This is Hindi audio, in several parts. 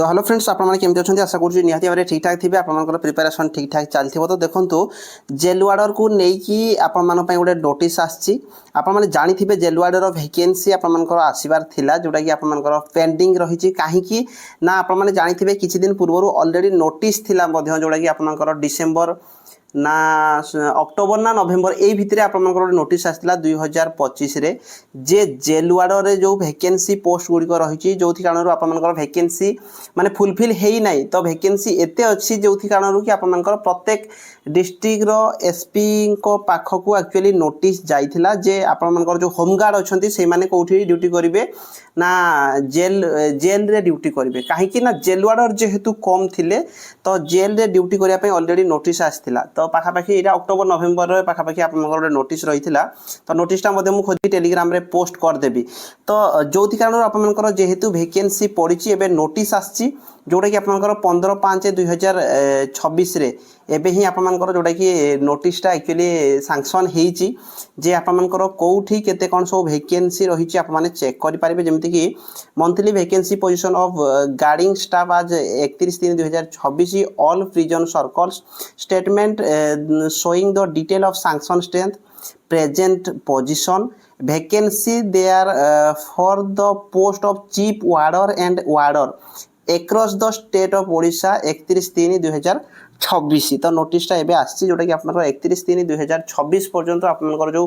तो हेलो फ्रेंड्स आपमनी अच्छा आशा करुँच निहाती भाव ठीक ठाक थे आपंकर प्रिपेरेसन ठीक ठाक चलती तो देखो जेलवाडर को लेकिन आपण गोटे नोटिस आसने जानी जेलवाडर वैकेंसी आपर आसबार था जोटा कि आपर पेंडिंग रही कहीं ना आपने जानी किसी दिन पूर्व अलरेडी नोटिस थिला जोटा कि आपर डिसेम्बर ना अक्टोबर ना नवेम्बर यही भितर आपंकर नोटिस आसाला 2025 रे जे जेलवाडर रे जो वैकेंसी पोस्ट गुड़िक रही जो कारण आपर वैकेंसी माने फुलफिल है ना तो वैकेंसी एते अच्छी जो कारण कि आपर प्रत्येक डिस्ट्रिक्ट रो एसपी को पाखक एक्चुअली नोटिस जाइथिला जे आपर जो होमगार्ड अच्छा से मैंने कौटी ड्यूटी करेंगे ना जेल जेल रे ड्यूटी करेंगे कहीं ना जेलवाडर जेहेतु कम थिले तो जेल रे ड्यूटी करने अलरेडी नोटिस आसाला तो पाखापाखि यहाँ अक्टोबर नवेम्बर पाखापाखि आप नोटिस रही तो नोटिसटा मुझे खोजी टेलीग्राम रे पोस्ट करदेवी तो जो कारण आपर जेहेतु वैकेंसी पड़ी एवं नोटिस आसी जोटा कि आपर 15/5/2026 एबे ही आपर जोटा कि नोटिसटा एक्चुअली सांक्शन होती जे आपर कौटी केते कौन सब वैकेंसी रही आपने चेक करेंगे जमीक कि monthly vacancy position of guarding staff आज 31/3/2026 all prison circles statement showing the detail of sanction strength present position vacancy there for the post of chief warder and warder across the state of Odisha 31/3/2026 तो नोटिसटा एबे आसी जोटा कि आपनकर 31/3/2026 पर्यंत आपनकर जो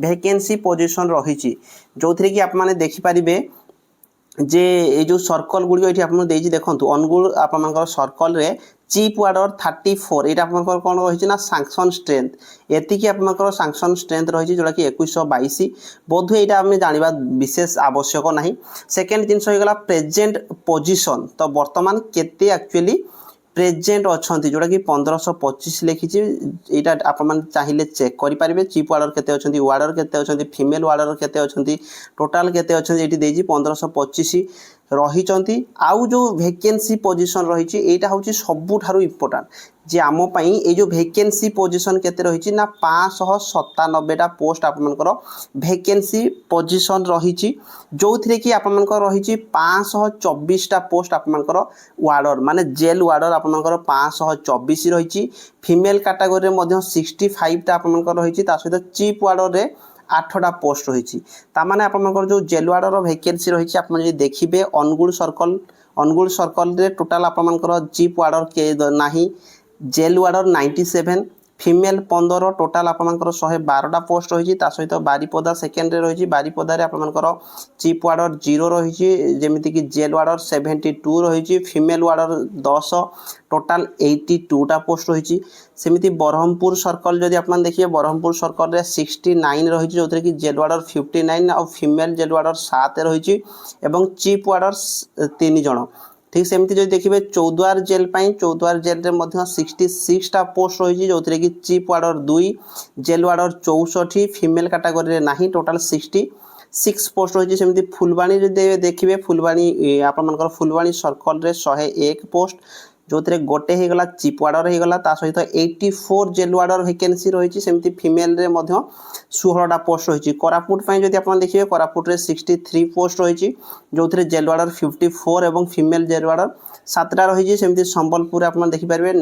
वैकेंसी पोजीशन रही जो थी कि आप देखि पारिबे जे ये जो सर्कल गुड़ी ये देजी देखो अनुगुल आपर सर्कल रे चीफ वार्डर 34 ये आपर कौन रही ना सैंक्शन स्ट्रेंथ एतिकी आपर सैंक्शन स्ट्रेंथ रही जोटा कि 2122 बोधे यहाँ आम जाना विशेष आवश्यक ना सेकेंड जिनस होगा प्रेजेंट पोजिशन तो बर्तमान केते एक्चुअली प्रेजेंट अच्छा जोटा कि 1525 लिखी यहाँ आप चाहिए चेक करेंगे चीफ वार्डर केते अच्छा वार्डर केते अच्छा फीमेल वार्डर केते अच्छा टोटाल केते अच्छा ये 1525 रही आउ जो वैकेंसी पोजीशन रही यहाँ हूँ सबुठारु इम्पोर्टाट जे आम ये जो वैकेंसी पोजीशन केते रही ना 597टा पोस्ट आपर वैकेंसी पोजीशन रही जो थी कि आपर रही 524टा पोस्ट आपर वार्डर माने जेल वार्डर आपर 524 रही फीमेल कैटेगरी में 65टा आपर रही सहित चीफ वार्डर रे 8टा पोस्ट रही तामाने आपर जो जेल वार्डर वैकेंसी रही आप देखिए अनुगुल सर्कल रे टोटाल आपर चीफ वार्डर के नाही जेल वार्डर 97 फीमेल 15 टोटाल आपर 112टा पोस्ट रही सहित बारीपदा सेकेंड रही बारीपदार आपर चीफ वार्डर 0 रही जमीक कि जेल वार्डर 72 रही फीमेल वार्डर 10 टोटाल 82टा पोस्ट रही सेमती ब्रह्मपुर सर्कल जदि आप देखिए ब्रह्मपुर सर्कल रे 69 रही जो कि जेल वार्डर 59 और फीमेल जेल वार्डर 7 रही चीफ वार्डर 3 जन ठीक सेमती जो देखिए चौद्वार जेल चौद्वार जेल रे 66टा पोस्ट रही जो कि चीफ वार्डर 2 जेल वार्डर 64 फीमेल कैटेगरी रे नाही टोटाल 66 पोस्ट रही सेमती फुलवाणी देखिए फुलवाणी आपर फुलवाणी सर्कल रे 101 पोस्ट जो थे गोटे होगला चीफ वार्डर होगला सहित 84 जेल वार्डर वैकेंसी रही सेमती फीमेल रे 16टा पोस्ट रही कोरापुट जब आप देखिए कोरापुट रे 63 पोस्ट रही जो थे जेल वार्डर 54 और फीमेल जेल वार्डर 7टा रही सेमती संबलपुर आप देखिपारे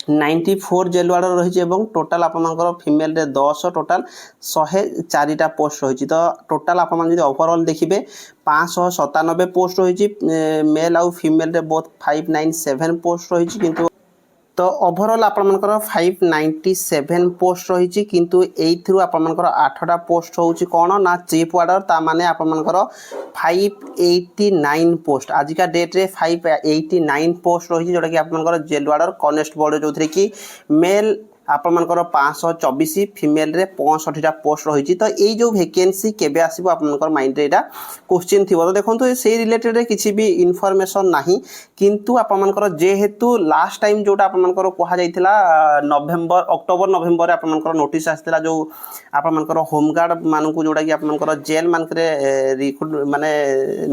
94 जेल वार्डर रही टोटाल आपर फीमेल रे 10 टोटाल 104टा पोस्ट रही तो टोटाल आप ओवरऑल देखिए 597 पोस्ट रही मेल आउ फीमेल रे बोथ 597 पोस्ट रही किंतु तो ओवरऑल आपर 597 पोस्ट रही किंतु एथरू आपर 8टा पोस्ट होची कौन ना चीफ वार्डर ता माने आपर 589 पोस्ट आजिका डेट रे 589 पोस्ट रही जोटा कि आपर जेल वार्डर कनेस्टेबल जो थे कि मेल आपर 524 फीमेल रे 65टा पोस्ट रही तो ये जो वैकेंसी केबे आसीबो आपर माइंड रे एटा क्वेश्चन थी तो देखो से रिलेटेड किसी भी इनफॉरमेशन नाही किंतु आपर जेहेतु लास्ट टाइम जोटा आपर कहा जाइथिला नवेम्बर अक्टोबर नवेम्बर आपर नोटिस आसला जो आपर होमगार्ड मानकु जोटा कि आपर जेल मानक रिक्रूट माने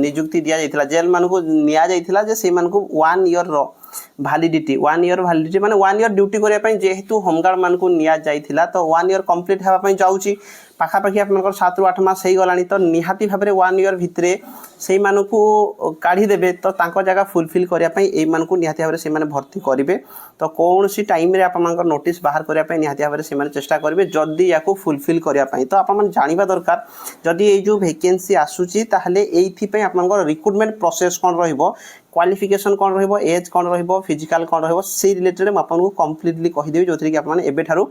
नियुक्ति दिया जाइथिला जेल मानकु निया जाइथिला जे से मानकु 1 ईयर रो वैलिडिटी 1 ईयर वैलिडिटी माने 1 ईयर ड्यूटी करने जेहेतु होमगार्ड मान को निया जाइथिला तो 1 ईयर कंप्लीट होगा जाऊँगी पाखापाखि आपनकर 7 रु 8 मास हो गलानी तो निहाती भाबरे 1 ईयर भितरे सेई मानकु काढी देबे तो तांको जगह फुलफिल करिया पई एई मानकु निहाती भाबरे से माने भर्ती करिवे तो कोनोसी टाइम रे आपनकर नोटिस बाहर करिया पई निहाती भाबरे से माने चेष्टा करिवे जदी याकु फुलफिल करिया पई तो आपन जानिबा दरकार जदी एई जो वैकेंसी आसुची ताहले एइथि पई आपनकर रिक्रुटमेंट प्रोसेस कोन रहिबो क्वालिफिकेशन कोन रहिबो एज कोन रहिबो फिजिकल कोन रहिबो से रिलेटेड म आपन को कंप्लीटली कहि देबी जोथि कि आपन एबे थारु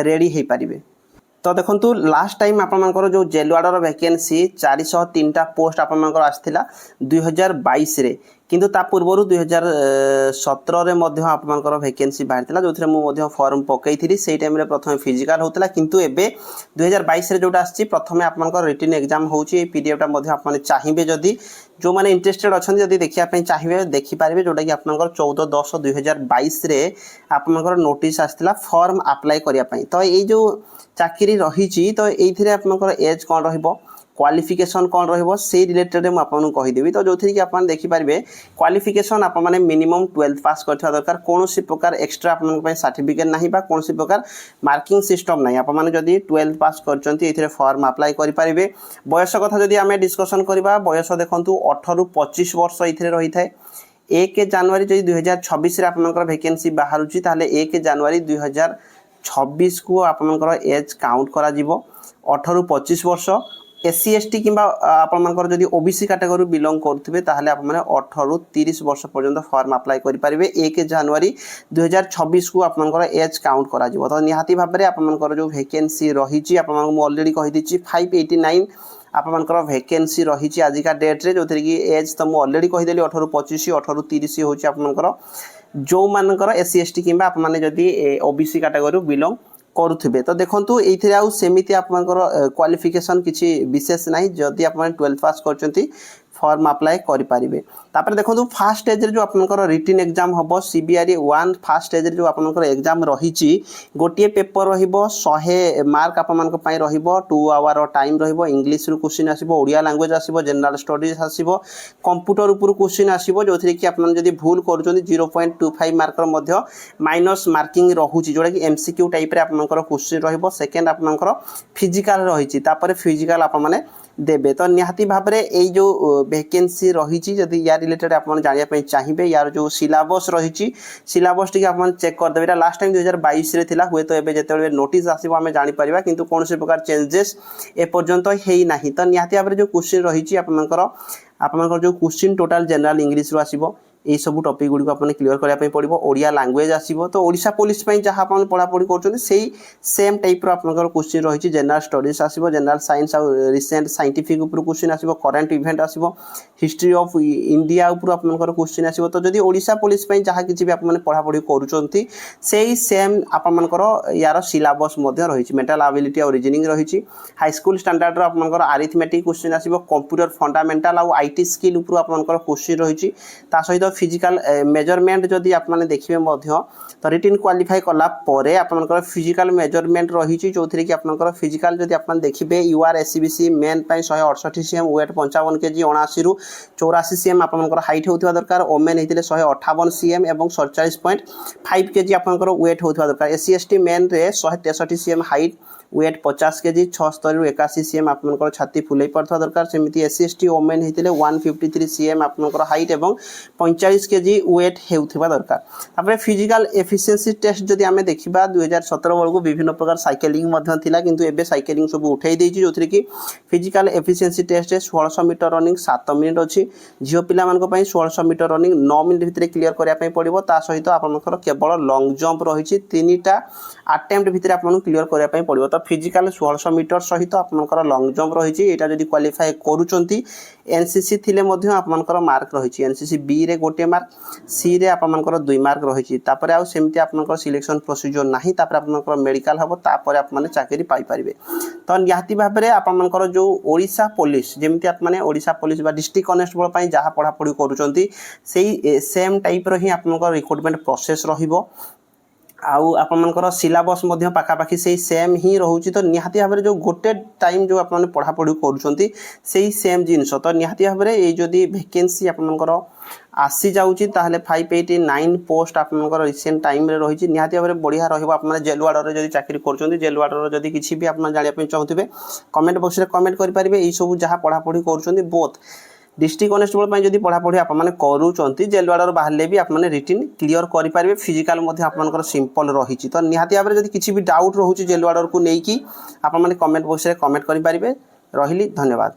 रेडी हे पारिबे। तो देखंतु लास्ट टाइम आपनकर जो जेलवाडर वैकेंसी 403 टा पोस्ट आपनकर आस्थिला 2022 रे किंतु ता पूर्वरु 2017 रे मध्य आपनकर वैकेंसी बाहरतिला जोथरे मु मध्य फॉर्म पकेइथिली सेई टाइम रे प्रथम फिजिकल होतला किंतु एबे 2022 रे जोटा आछि प्रथमे आपनकर रिटन एग्जाम होउची पीडीएफ टा मध्य आपन चाहिबे जदी जो माने इंटरेस्टेड अछन जदी देखिया पई चाहिबे देखि पारिबे जोटा कि आपनकर 14/10/2022 रे आपनकर नोटिस आस्थिला फॉर्म अप्लाई करिया पई तो एई जो चाकरी रहिची तो एइथिरे आपनकर एज कोन रहिबो क्वालिफिकेशन कौन रहिबो से रिलेटेड मैं आपन कहि देबी तो जोथि कि आपन देखि पारबे क्वालिफिकेशन आप माने मिनिमम 12th पास करथवा दरकार कोनोसी प्रकार एक्स्ट्रा आपन पय सर्टिफिकेट नाही बा कोनोसी प्रकार मार्किंग सिस्टम नाही आप माने जदी 12th पास करचंती एथिरे फॉर्म अप्लाई करि पारिबे। बयस कथा जदी हमें डिस्कशन करबा बयस देखंतु 18 रु 25 वर्ष एथिरे रही थाए 1 जनवरी जदी 2026 रे आपनकर वैकेंसी बाहरुची ताले 1 जनवरी 2026 को आपनकर एज काउंट करा जिवो 18 रु 25 वर्ष एससी एसटी किंबा आपण मानकर जदी ओबीसी कैटेगरी बिलोंग करथिबे ताहले आप माने 18 रु 30 वर्ष पर्यंत फॉर्म अप्लाई करि पारिबे 1 जनवरी 2026 को आप मानकर एज काउंट करा जिवो तो निहाती भाबरे आप मानकर जो वैकेंसी रहिची आप मानक मु ऑलरेडी कहि दिछि 589 आप मानकर वैकेंसी रहिची आज का डेट रे जोथि कि एज तो मु ऑलरेडी कहि देली 18 रु 25 18 रु 30 होची आप मानकर जो मानकर एससी एसटी किंबा आप माने जदी ओबीसी कैटेगरी बिलोंग करुथिबे तो देखंतु एथिरे आउ सेमिति आपनकर क्वालिफिकेशन किछि विशेष नाही जदी आपन 12th पास करचंती फॉर्म अप्लाई करि पारिबे। तापर देखंतु फर्स्ट स्टेज रे जो आपनकर रिटन एग्जाम हबो सीबीआरई 1 फर्स्ट स्टेज रे जो आपनकर एग्जाम रहिची गोटिए पेपर रहिबो 100 मार्क आपमनक पय रहिबो 2 आवर टाइम रहिबो इंग्लिश रु क्वेश्चन आसीबो ओडिया लैंग्वेज आसीबो जनरल स्टडीज आसीबो कंप्यूटर ऊपर क्वेश्चन आसीबो जोथि कि आपन जदी भूल करूचंती 0.25 मार्कर मध्य माइनस मार्किंग रहुची जोडा कि एमसीक्यू टाइप रे आपनकर क्वेश्चन रहिबो सेकंड आपनकर फिजिकल रहिची तापर फिजिकल आप माने देबे तो निहाती भाबरे एई जो वैकेंसी रहिची जदी या रिलेटेड आपन जानिया पई चाहिबे यार जो सिलेबस रहिची सिलेबस टी आपन चेक कर देबे लास्ट टाइम 2022 रे थिला हुए तो एबे जेतेबे नोटिस आसीबो हमें जानि परिबा किंतु कोनसे प्रकार चेंजेस ए पर्यंत हेई नाही तो निहाती भाबरे जो क्वेश्चन रहिची आपनकर जो क्वेश्चन टोटल जनरल इंग्लिश रो आसीबो ए सब टॉपिक गुडी को आपने क्लियर करिया पई पड़िबो ओडिया लैंग्वेज आसीबो तो ओडिसा पुलिस पई जहा आपन पढा पढी करछन सेही सेम टाइप रो आपनकर क्वेश्चन रहिची जनरल स्टडीज आसीबो जनरल साइंस आ रिसेंट साइंटिफिक ऊपर क्वेश्चन आसीबो करंट इवेंट आसीबो हिस्ट्री ऑफ इंडिया ऊपर आपनकर क्वेश्चन आसीबो तो जदी ओडिसा पुलिस पई जहा किछि भी आपन पढा पढी करछंती सेही सेम आपनकर यार सिलेबस मध्ये रहिची मेंटल एबिलिटी और रीजनिंग रहिची हाई स्कूल स्टैंडर्ड रो आपनकर अरिथमेटिक क्वेश्चन आसीबो कंप्यूटर फंडामेंटल आ आईटी स्किल ऊपर आपनकर क्वेश्चन रहिची ता सहित फिजिकल मेजरमेंट जदी आप माने देखिबे मध्य तो रिटन क्वालिफाई कला परे आपनकर फिजिकल मेजरमेंट रहिची जोथि कि आपनकर फिजिकल जदी आपन देखिबे यूआर एससीबीसी मेन पई 168 सीएम वेट 55 केजी 79 रु 84 सीएम आपनकर हाइट होथिबा दरकार ओमेन हेतिले 158 सीएम एवं 47.5 केजी आपनकर वेट होथिबा दरकार एससी एसटी मेन रे 163 सीएम हाइट वेट 50 केजी 76 रु 81 सीएम आपनकर छाती फुलै पड़थवा दरकार सेमिति एससी एसटी ओमेन हेतिले 153 सीएम आपनकर हाइट एवं 45 केजी वेट हेउथिबा दरकार। तापर फिजिकल एफिशिएंसी टेस्ट जदी हमें देखिबा 2017 बळको विभिन्न प्रकार साइकिलिंग मध्ये थिला किंतु एबे साइकिलिंग सब उठाई देछि जोथि कि physical efficiency test 1600 metre running 7 minute अछि जियो पिला मानक पई 1600 मीटर रनिंग 9 मिनिट भितरे क्लियर करिया पई पड़िबो ता सहित आपनकर केवल लॉन्ग जंप रहिछि 3टा अटेम्प्ट भितरे आपन क्लियर करिया पई पड़िबो तो फिजिकल 1600 मीटर सहित आपनकर लॉन्ग जंप रहिछि एटा जदी क्वालिफाई करूचंती एनसीसी थिले मध्ये आपनकर मार्क रहिछि एनसीसी बी रे गोटे मार्क सी रे आपनकर 2 मार्क रहिछि तापर आ सेमति आपनकर सिलेक्शन प्रोसीजर नाही तापर आपनकर मेडिकल हबो तापर आप माने चाकरी पाई परिबे तो निहाती भाबरे आपनकर जो ओडिसा पुलिस जेमति आप माने ओडिसा पुलिस बा डिस्ट्रिक्ट कॉन्स्टेबल पई जहा पढा पढी करूचंती सेही सेम टाइप रो ही आपनकर रिक्रूटमेंट प्रोसेस रहिबो आउ आपमनकर सिलेबस मध्य पाखापाखि से सेम ही रोचे तो निहाती भाव में जो गोटे टाइम जो आप पढ़ापढ़ी करुँच से सेम जिनस तो निहाती भाव में ये जदि वैकेंसी आपमनकर आसी जाऊँगी ताहले 589 पोस्ट आपमनकर रिसेंट टाइम रे रही निहाती भाव में बढ़िया रहिबो। आपने जेल वार्डर जदि चाकरी करुँच जेल वार्डर जदि किसी भी आप जानापी चाहूबे कमेंट बॉक्स में कमेंट करेंगे। यही सब जहाँ पढ़ापढ़ी करुँच बोथ डिस्ट्रिक्ट कनेस्टेबल जदि पढ़ापढ़ी आपने करुँच जेल वार्डर बाहर भी आपने रिटिन क्लियर करेंगे। फिजिकाल आपंकर सिंपल रही तो निहाती भाव में जदि किसी भी डाउट रोचे जेल वार्डर को लेकिन आपने कमेंट बॉक्स में कमेंट करेंगे। रही धन्यवाद।